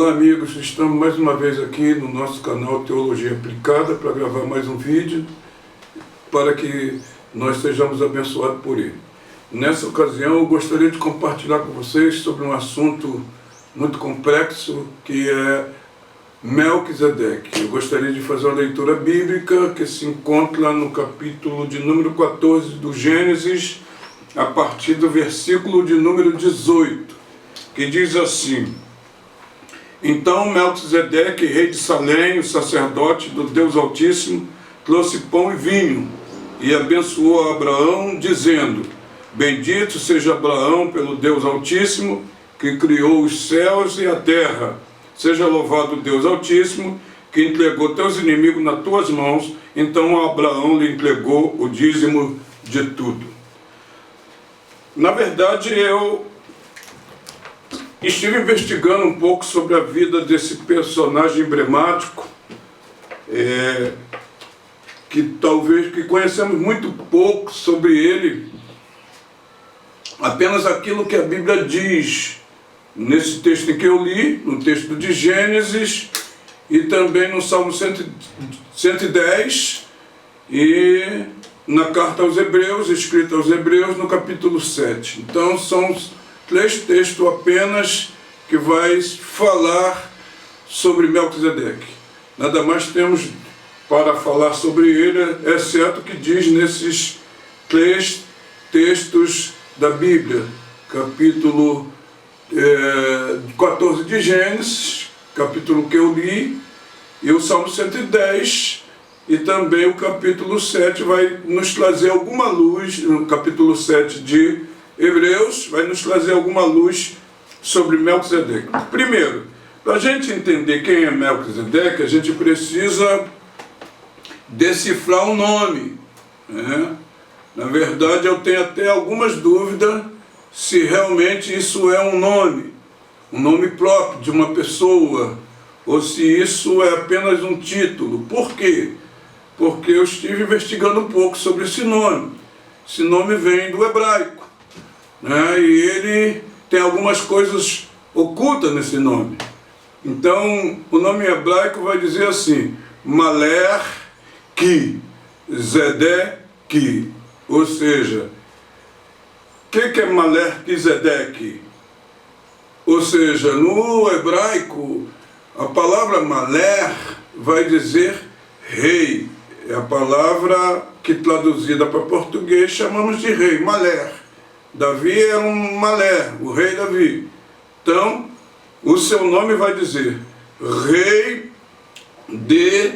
Olá amigos, estamos mais uma vez aqui no nosso canal Teologia Aplicada para gravar mais um vídeo para que nós sejamos abençoados por ele. Nessa ocasião eu gostaria de compartilhar com vocês sobre um assunto muito complexo que é Melquisedeque. Eu gostaria de fazer uma leitura bíblica que se encontra no capítulo de número 14 do Gênesis, a partir do versículo de número 18, que diz assim: Então Melquisedeque, rei de Salém, o sacerdote do Deus Altíssimo, trouxe pão e vinho, e abençoou Abraão, dizendo: Bendito seja Abraão pelo Deus Altíssimo, que criou os céus e a terra. Seja louvado o Deus Altíssimo, que entregou teus inimigos nas tuas mãos. Então Abraão lhe entregou o dízimo de tudo. Na verdade, eu estive investigando um pouco sobre a vida desse personagem emblemático, que conhecemos muito pouco sobre ele, apenas aquilo que a Bíblia diz nesse texto em que eu li, no texto de Gênesis, e também no Salmo 110, e na carta aos Hebreus, escrita aos Hebreus, no capítulo 7. Então são 3 textos apenas que vai falar sobre Melquisedeque. Nada mais temos para falar sobre ele, exceto o que diz nesses 3 textos da Bíblia, capítulo 14 de Gênesis, capítulo que eu li, e o Salmo 110, e também o capítulo 7 vai nos trazer alguma luz, no capítulo 7 de Hebreus, vai nos trazer alguma luz sobre Melquisedeque. Primeiro, para a gente entender quem é Melquisedeque, a gente precisa decifrar o nome, né? Na verdade, eu tenho até algumas dúvidas se realmente isso é um nome próprio de uma pessoa, ou se isso é apenas um título. Por quê? Porque eu estive investigando um pouco sobre esse nome. Esse nome vem do hebraico, né? E ele tem algumas coisas ocultas nesse nome. Então, o nome hebraico vai dizer assim: Maler-ki-zedeque. Ou seja, o que é Maler-ki-zedeque? Ou seja, no hebraico, a palavra Maler vai dizer rei. É a palavra que traduzida para português chamamos de rei, Maler. Davi era um Maler, o rei Davi. Então, o seu nome vai dizer rei de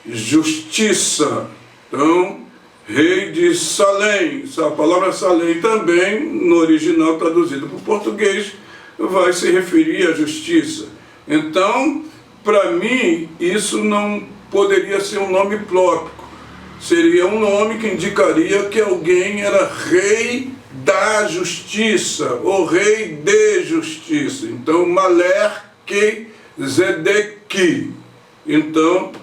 justiça. Então, rei de Salém. A palavra Salém também, no original traduzido para o português, vai se referir à justiça. Então, para mim, isso não poderia ser um nome próprio. Seria um nome que indicaria que alguém era rei da justiça, ou rei de justiça. Então, Maler-ki-zedeque. Então,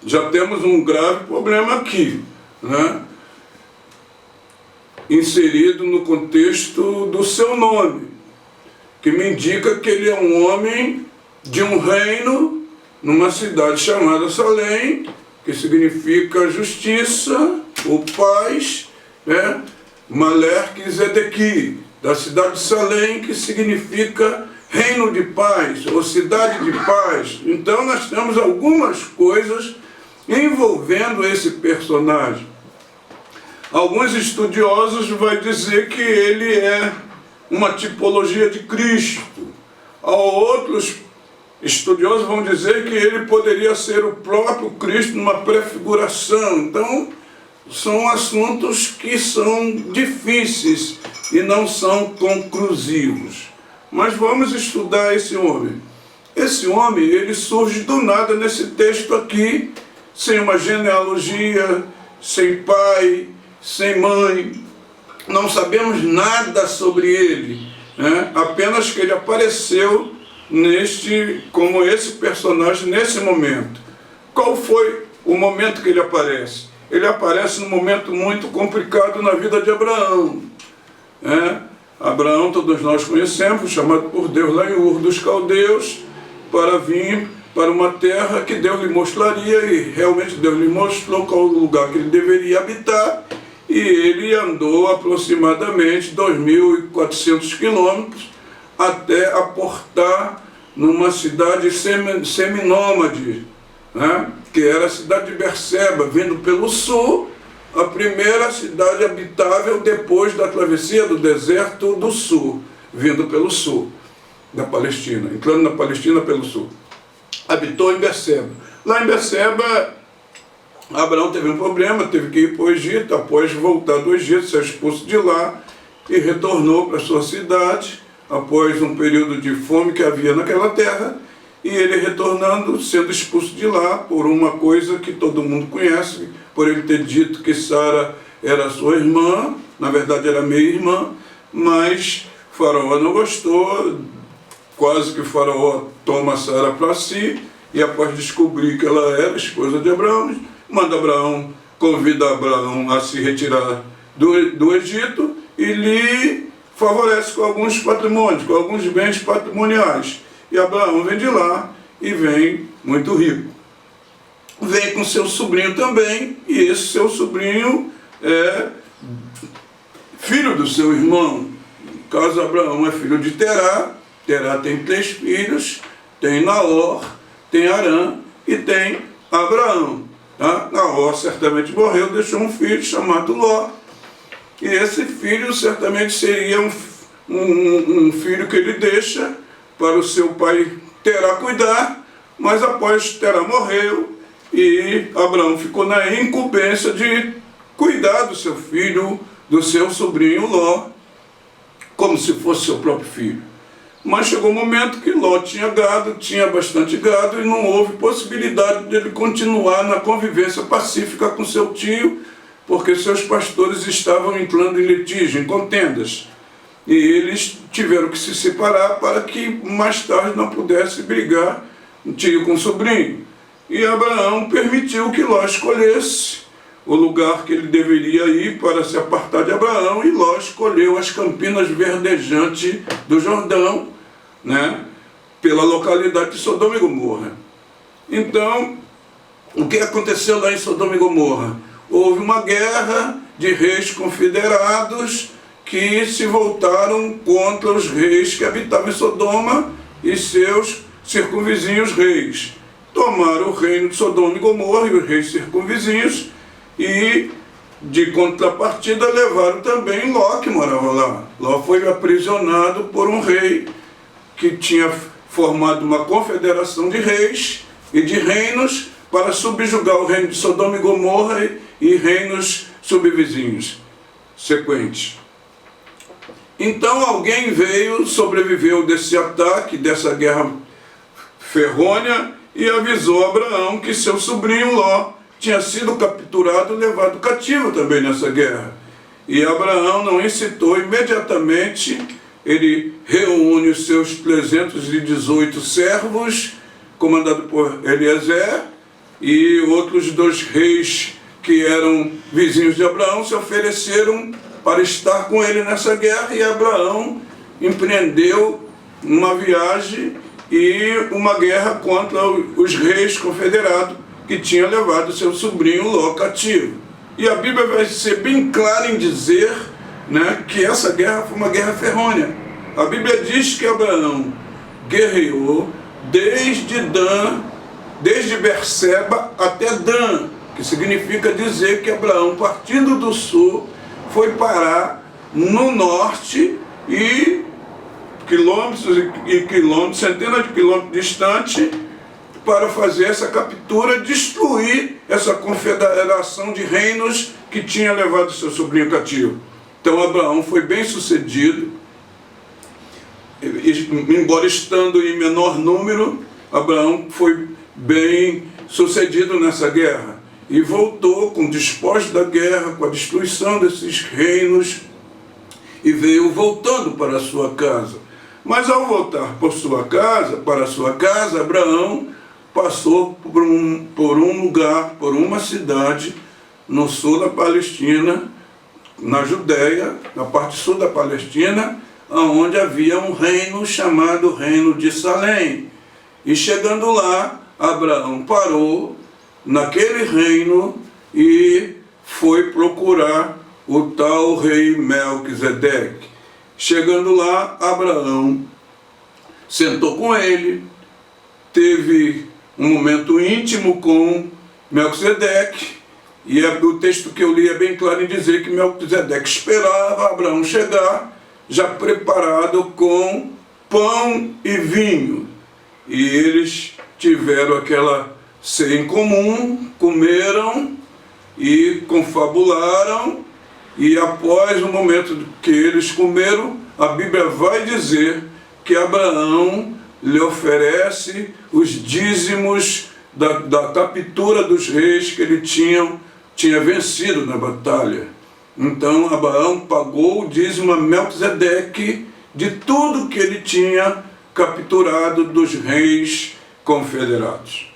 já temos um grave problema aqui, né? Inserido no contexto do seu nome, que me indica que ele é um homem de um reino numa cidade chamada Salém, que significa justiça ou paz, né? Maler-ki-zedeque, da cidade de Salém, que significa reino de paz, ou cidade de paz. Então nós temos algumas coisas envolvendo esse personagem. Alguns estudiosos vão dizer que ele é uma tipologia de Cristo. Outros estudiosos vão dizer que ele poderia ser o próprio Cristo numa prefiguração. Então, são assuntos que são difíceis e não são conclusivos. Mas vamos estudar esse homem. Esse homem, ele surge do nada nesse texto aqui, sem uma genealogia, sem pai, sem mãe. Não sabemos nada sobre ele, né? Apenas que ele apareceu como esse personagem nesse momento. Qual foi o momento que ele aparece? Ele aparece num momento muito complicado na vida de Abraão, né? Abraão, todos nós conhecemos, chamado por Deus lá em Ur dos Caldeus, para vir para uma terra que Deus lhe mostraria, e realmente Deus lhe mostrou qual o lugar que ele deveria habitar, e ele andou aproximadamente 2.400 quilômetros até aportar numa cidade seminômade, né? Que era a cidade de Berseba, vindo pelo sul, a primeira cidade habitável depois da travessia do deserto do sul, vindo pelo sul da Palestina, entrando na Palestina pelo sul. Habitou em Berseba. Lá em Berseba, Abraão teve um problema, teve que ir para o Egito, após voltar do Egito, ser expulso de lá, e retornou para a sua cidade, após um período de fome que havia naquela terra, e ele retornando, sendo expulso de lá por uma coisa que todo mundo conhece, por ele ter dito que Sara era sua irmã, na verdade era meia-irmã, mas Faraó não gostou, quase que Faraó toma Sara para si, e após descobrir que ela era esposa de Abraão, convida Abraão a se retirar do Egito e lhe favorece com alguns patrimônios, com alguns bens patrimoniais. E Abraão vem de lá e vem muito rico. Vem com seu sobrinho também, e esse seu sobrinho é filho do seu irmão. No caso, Abraão é filho de Terá. Terá tem 3 filhos, tem Naor, tem Arã e tem Abraão. Tá? Naor certamente morreu, deixou um filho chamado Ló. E esse filho certamente seria um filho que ele deixa para o seu pai Terá cuidar, mas após Terá morreu, e Abraão ficou na incumbência de cuidar do seu filho, do seu sobrinho Ló, como se fosse seu próprio filho. Mas chegou um momento que Ló tinha gado, tinha bastante gado, e não houve possibilidade de ele continuar na convivência pacífica com seu tio, porque seus pastores estavam entrando em litígio, em contendas. E eles tiveram que se separar para que mais tarde não pudesse brigar tio com sobrinho. E Abraão permitiu que Ló escolhesse o lugar que ele deveria ir para se apartar de Abraão, e Ló escolheu as campinas verdejantes do Jordão, né, pela localidade de Sodoma e Gomorra. Então, o que aconteceu lá em Sodoma e Gomorra? Houve uma guerra de reis confederados que se voltaram contra os reis que habitavam em Sodoma e seus circunvizinhos reis. Tomaram o reino de Sodoma e Gomorra e os reis circunvizinhos, e de contrapartida levaram também Ló, que morava lá. Ló foi aprisionado por um rei que tinha formado uma confederação de reis e de reinos para subjugar o reino de Sodoma e Gomorra e reinos subvizinhos sequentes. Então alguém veio, sobreviveu desse ataque, dessa guerra ferrônea, e avisou Abraão que seu sobrinho Ló tinha sido capturado e levado cativo também nessa guerra. E Abraão não incitou imediatamente, ele reúne os seus 318 servos, comandado por Eliezer, e outros 2 reis que eram vizinhos de Abraão se ofereceram para estar com ele nessa guerra, e Abraão empreendeu uma viagem e uma guerra contra os reis confederados que tinham levado seu sobrinho Ló cativo. E a Bíblia vai ser bem clara em dizer, né, que essa guerra foi uma guerra ferrônea. A Bíblia diz que Abraão guerreou desde Berseba até Dan, que significa dizer que Abraão, partindo do sul, foi parar no norte e quilômetros e quilômetros, centenas de quilômetros distante, para fazer essa captura, destruir essa confederação de reinos que tinha levado seu sobrinho cativo. Então Abraão foi bem sucedido, embora estando em menor número, Abraão foi bem sucedido nessa guerra e voltou com o despojo da guerra, com a destruição desses reinos, e veio voltando para a sua casa. Mas ao voltar para a sua casa, Abraão passou por um lugar, por uma cidade no sul da Palestina, na Judéia, na parte sul da Palestina, onde havia um reino chamado Reino de Salém. E chegando lá, Abraão parou naquele reino e foi procurar o tal rei Melquisedeque. Chegando lá, Abraão sentou com ele, teve um momento íntimo com Melquisedeque, e o texto que eu li é bem claro em dizer que Melquisedeque esperava Abraão chegar, já preparado com pão e vinho. E eles tiveram aquela ceia em comum, comeram e confabularam, e após o momento que eles comeram, a Bíblia vai dizer que Abraão lhe oferece os dízimos da captura dos reis que ele tinha vencido na batalha. Então Abraão pagou o dízimo a Melquisedeque de tudo que ele tinha capturado dos reis confederados.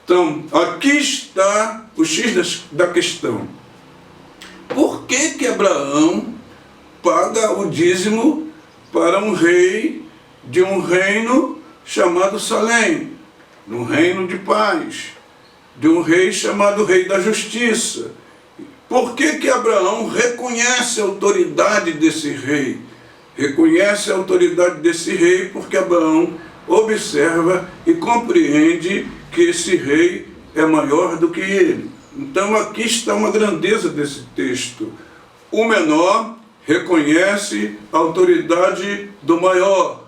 Então, aqui está o X da questão. Por que Abraão paga o dízimo para um rei de um reino chamado Salém, de um reino de paz, de um rei chamado Rei da Justiça? Por que Abraão reconhece a autoridade desse rei? Reconhece a autoridade desse rei porque Abraão observa e compreende que esse rei é maior do que ele. Então aqui está uma grandeza desse texto. O menor reconhece a autoridade do maior,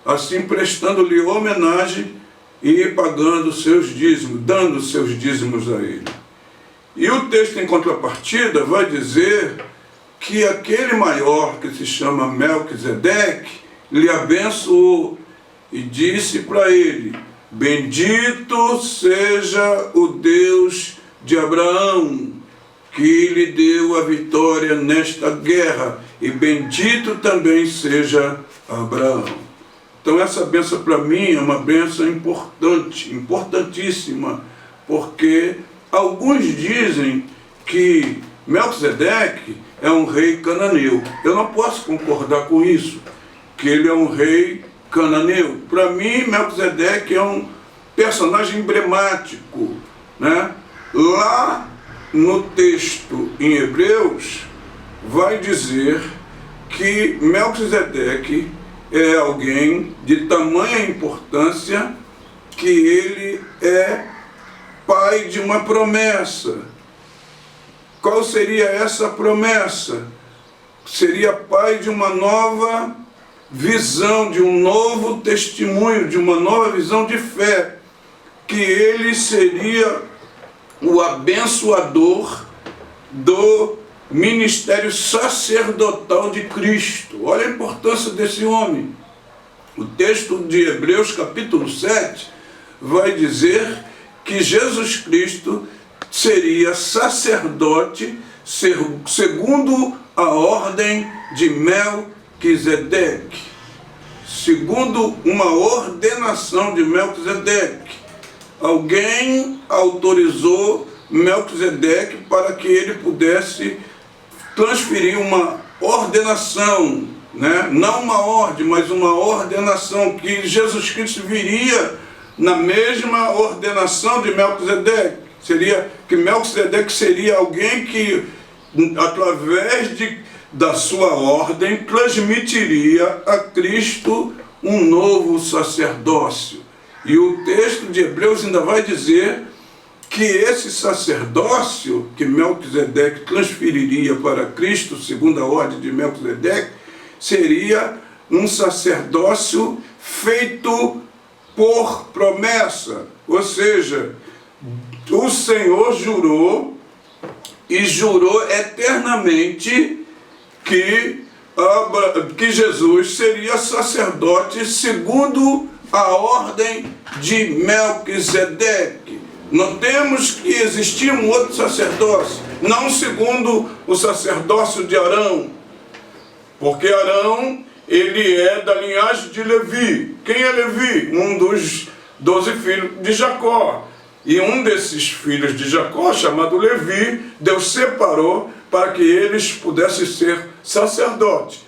assim prestando-lhe homenagem e pagando seus dízimos, dando seus dízimos a ele. E o texto em contrapartida vai dizer que aquele maior, que se chama Melquisedeque, lhe abençoou e disse para ele: bendito seja o Deus de Abraão, que lhe deu a vitória nesta guerra, e bendito também seja Abraão. Então essa bênção para mim é uma bênção importante, importantíssima, porque alguns dizem que Melquisedeque é um rei cananeu. Eu não posso concordar com isso, que ele é um rei cananeu. Para mim, Melquisedeque é um personagem emblemático, né? Lá no texto em Hebreus, vai dizer que Melquisedeque é alguém de tamanha importância que ele é pai de uma promessa. Qual seria essa promessa? Seria pai de uma nova visão, de um novo testemunho, de uma nova visão de fé, que ele seria o abençoador do ministério sacerdotal de Cristo. Olha a importância desse homem. O texto de Hebreus capítulo 7 vai dizer que Jesus Cristo seria sacerdote segundo a ordem de Melquisedeque, segundo uma ordenação de Melquisedeque. Alguém autorizou Melquisedeque para que ele pudesse transferir uma ordenação, né? Não uma ordem, mas uma ordenação, que Jesus Cristo viria na mesma ordenação de Melquisedeque. Seria que Melquisedeque seria alguém que, através da sua ordem, transmitiria a Cristo um novo sacerdócio. E o texto de Hebreus ainda vai dizer que esse sacerdócio que Melquisedeque transferiria para Cristo, segundo a ordem de Melquisedeque, seria um sacerdócio feito por promessa. Ou seja, o Senhor jurou, e jurou eternamente, que Jesus seria sacerdote segundo a ordem de Melquisedeque. Notemos que existia um outro sacerdócio, não segundo o sacerdócio de Arão, porque Arão, ele é da linhagem de Levi. Quem é Levi? Um dos 12 filhos de Jacó. E um desses filhos de Jacó, chamado Levi, Deus separou para que eles pudessem ser sacerdotes.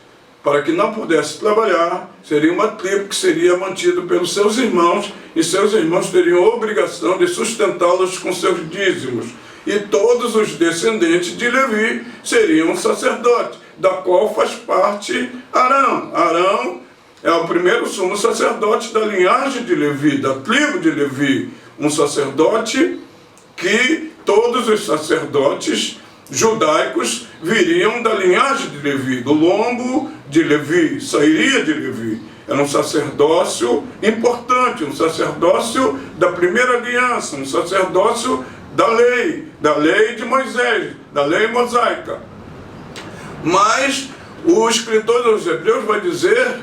para que não pudesse trabalhar, seria uma tribo que seria mantida pelos seus irmãos, e seus irmãos teriam a obrigação de sustentá-los com seus dízimos. E todos os descendentes de Levi seriam sacerdotes, da qual faz parte Arão. Arão é o primeiro sumo sacerdote da linhagem de Levi, da tribo de Levi. Um sacerdote que todos os sacerdotes judaicos viriam da linhagem de Levi, do lombo de Levi, sairia de Levi. Era um sacerdócio importante, um sacerdócio da primeira aliança, um sacerdócio da lei de Moisés, da lei mosaica. Mas o escritor dos Hebreus vai dizer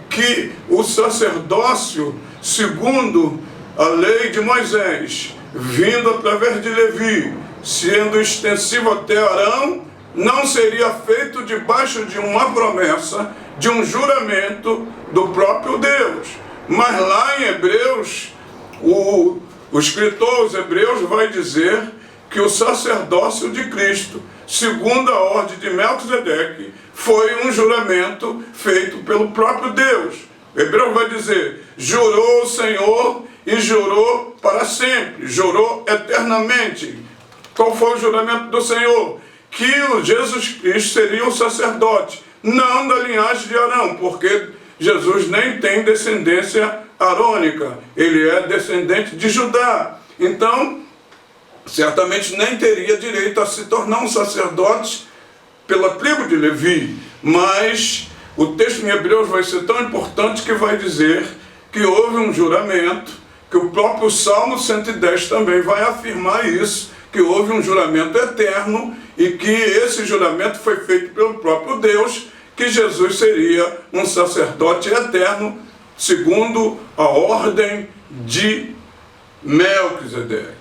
que o sacerdócio, segundo a lei de Moisés, vindo através de Levi, sendo extensivo até Arão, não seria feito debaixo de uma promessa, de um juramento do próprio Deus. Mas lá em Hebreus, o escritor aos Hebreus vai dizer que o sacerdócio de Cristo, segundo a ordem de Melquisedeque, foi um juramento feito pelo próprio Deus. Hebreus vai dizer, jurou o Senhor e jurou para sempre, jurou eternamente. Qual foi o juramento do Senhor? Que o Jesus Cristo seria o sacerdote, não da linhagem de Arão, porque Jesus nem tem descendência arônica, ele é descendente de Judá. Então, certamente nem teria direito a se tornar um sacerdote pela tribo de Levi. Mas o texto em Hebreus vai ser tão importante que vai dizer que houve um juramento, que o próprio Salmo 110 também vai afirmar isso, que houve um juramento eterno e que esse juramento foi feito pelo próprio Deus, que Jesus seria um sacerdote eterno, segundo a ordem de Melquisedeque.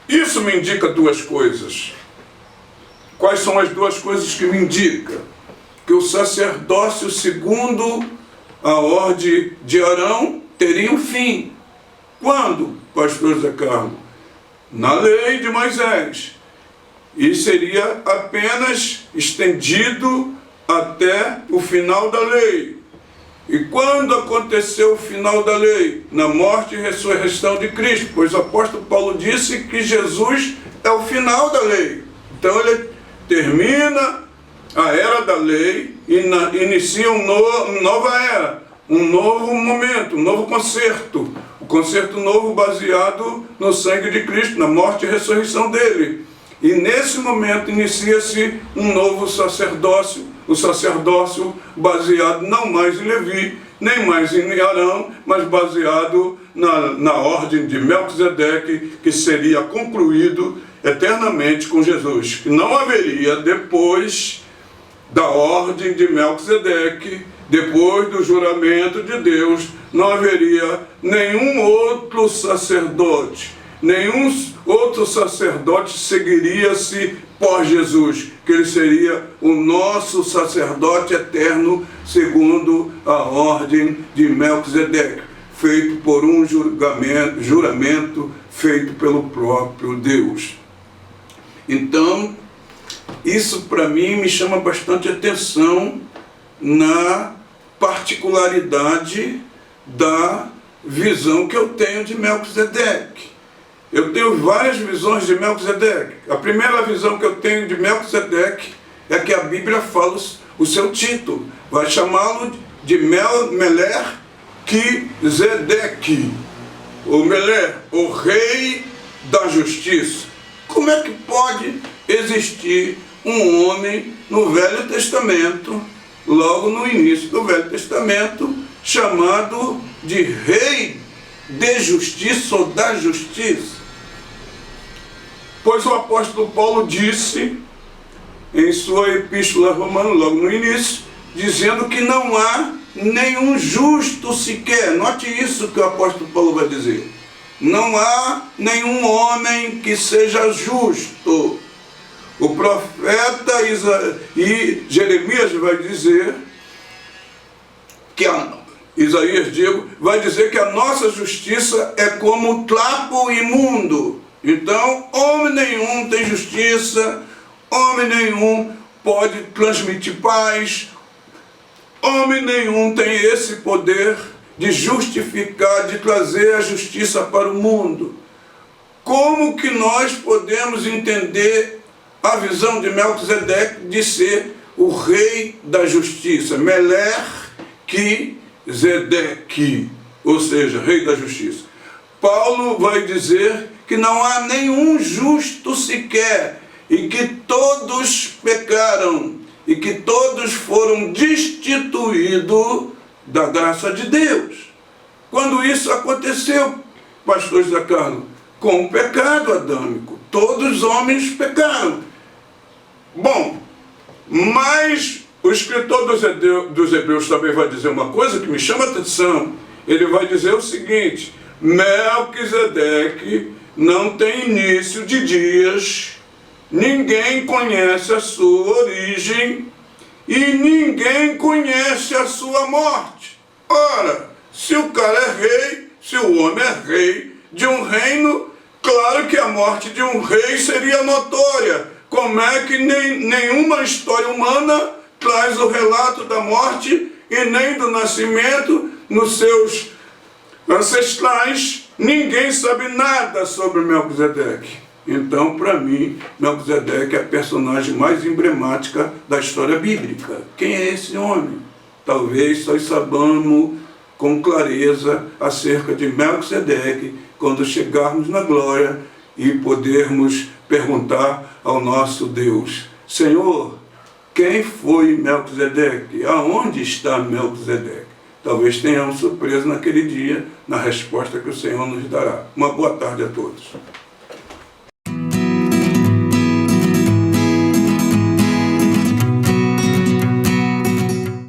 Isso me indica duas coisas. Quais são as duas coisas que me indicam? Que o sacerdócio, segundo a ordem de Arão, teria um fim. Quando, pastor Zé Carlos? Na lei de Moisés. E seria apenas estendido até o final da lei. E quando aconteceu o final da lei? Na morte e ressurreição de Cristo, pois o apóstolo Paulo disse que Jesus é o final da lei. Então ele termina a era da lei e inicia uma nova era, um novo momento, um novo concerto. O concerto novo baseado no sangue de Cristo, na morte e ressurreição dele. E nesse momento inicia-se um novo sacerdócio, o sacerdócio baseado não mais em Levi, nem mais em Arão, mas baseado na ordem de Melquisedeque, que seria concluído eternamente com Jesus. Que não haveria, depois da ordem de Melquisedeque, depois do juramento de Deus, não haveria nenhum outro sacerdote. Nenhum outro sacerdote seguiria-se por Jesus, que ele seria o nosso sacerdote eterno, segundo a ordem de Melquisedeque, feito por um juramento feito pelo próprio Deus. Então, isso para mim me chama bastante atenção na particularidade da visão que eu tenho de Melquisedeque. Eu tenho várias visões de Melquisedeque. A primeira visão que eu tenho de Melquisedeque é que a Bíblia fala o seu título. Vai chamá-lo de Meler Quisedeque. O Meler, o rei da justiça. Como é que pode existir um homem no Velho Testamento, logo no início do Velho Testamento, chamado de rei de justiça ou da justiça? Pois o apóstolo Paulo disse em sua epístola romana, logo no início, dizendo que não há nenhum justo sequer. Note isso que o apóstolo Paulo vai dizer. Não há nenhum homem que seja justo. O profeta Jeremias vai dizer que Isaías, vai dizer que a nossa justiça é como trapo imundo. Então, homem nenhum tem justiça, homem nenhum pode transmitir paz, Homem nenhum tem esse poder de justificar, de trazer a justiça para o mundo. Como que nós podemos entender a visão de Melquisedeque de ser o rei da justiça? Melquisedeque, ou seja, rei da justiça. Paulo vai dizer que não há nenhum justo sequer, e que todos pecaram, e que todos foram destituídos da graça de Deus. Quando isso aconteceu, pastor José Carlos? Com o pecado adâmico. Todos os homens pecaram. Bom, mas o escritor dos Hebreus também vai dizer uma coisa que me chama a atenção. Ele vai dizer o seguinte: Melquisedeque não tem início de dias, ninguém conhece a sua origem e ninguém conhece a sua morte. Ora, se o cara é rei, se o homem é rei de um reino, claro que a morte de um rei seria notória. Como é que nenhuma história humana traz o relato da morte e nem do nascimento nos seus ancestrais? Ninguém sabe nada sobre Melquisedeque. Então, para mim, Melquisedeque é a personagem mais emblemática da história bíblica. Quem é esse homem? Talvez só saibamos com clareza acerca de Melquisedeque quando chegarmos na glória e podermos perguntar ao nosso Deus: Senhor, quem foi Melquisedeque? Aonde está Melquisedeque? Talvez tenhamos surpresa naquele dia, na resposta que o Senhor nos dará. Uma boa tarde a todos.